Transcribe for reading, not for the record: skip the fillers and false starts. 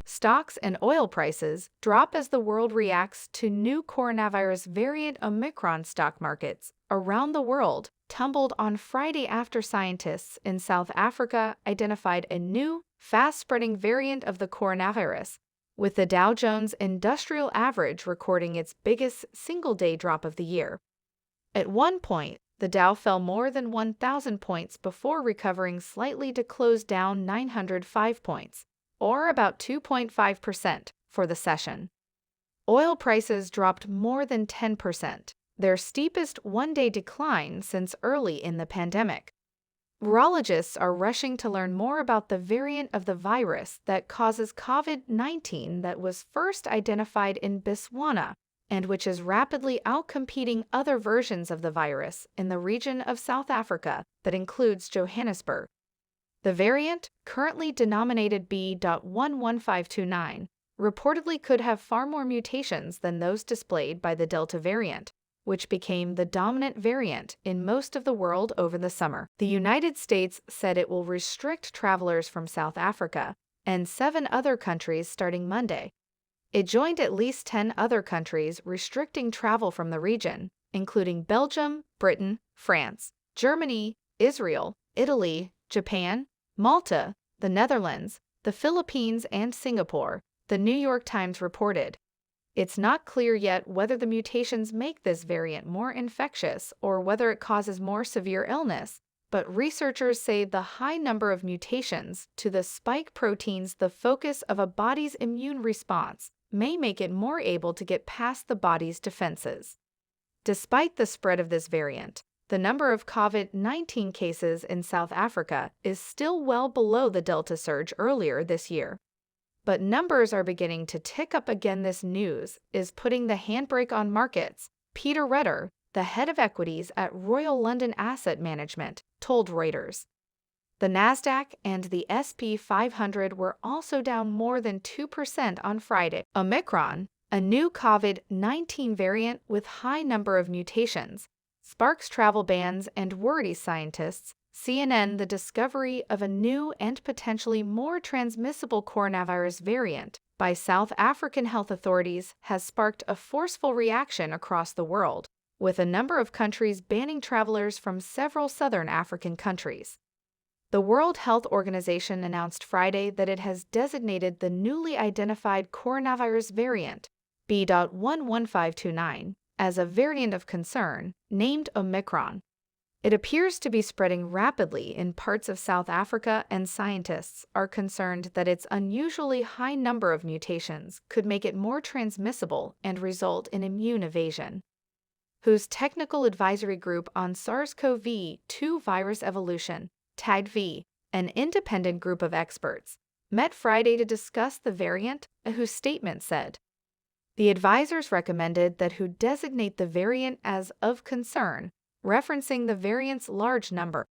Stocks and oil prices drop as the world reacts to new coronavirus variant Omicron. Stock markets around the world tumbled on Friday after scientists in South Africa identified a new, fast-spreading variant of the coronavirus, with the Dow Jones Industrial Average recording its biggest single-day drop of the year. At one point, the Dow fell more than 1,000 points before recovering slightly to close down 905 points, or about 2.5% for the session. Oil prices dropped more than 10%, their steepest one-day decline since early in the pandemic. Virologists are rushing to learn more about the variant of the virus that causes COVID-19 that was first identified in Botswana and which is rapidly outcompeting other versions of the virus in the region of South Africa that includes Johannesburg. The variant, currently denominated B.11529, reportedly could have far more mutations than those displayed by the Delta variant, which became the dominant variant in most of the world over the summer. The United States said it will restrict travelers from South Africa and 7 other countries starting Monday. It joined at least 10 other countries restricting travel from the region, including Belgium, Britain, France, Germany, Israel, Italy, Japan, Malta, the Netherlands, the Philippines, and Singapore, the New York Times reported. It's not clear yet whether the mutations make this variant more infectious or whether it causes more severe illness, but researchers say the high number of mutations to the spike proteins, the focus of a body's immune response, may make it more able to get past the body's defenses. Despite the spread of this variant, the number of COVID-19 cases in South Africa is still well below the Delta surge earlier this year. But numbers are beginning to tick up again. This news is putting the handbrake on markets, Peter Redder, the head of equities at Royal London Asset Management, told Reuters. The Nasdaq and the S&P 500 were also down more than 2% on Friday. Omicron, a new COVID-19 variant with high number of mutations, sparks travel bans and worries scientists. CNN, the discovery of a new and potentially more transmissible coronavirus variant by South African health authorities has sparked a forceful reaction across the world, with a number of countries banning travelers from several southern African countries. The World Health Organization announced Friday that it has designated the newly identified coronavirus variant, B.11529, as a variant of concern, named Omicron. It appears to be spreading rapidly in parts of South Africa, and scientists are concerned that its unusually high number of mutations could make it more transmissible and result in immune evasion. WHO's Technical Advisory Group on SARS-CoV-2 Virus Evolution, TAGV, an independent group of experts, met Friday to discuss the variant, WHO's statement said. The advisors recommended that WHO designate the variant as of concern, referencing the variant's large number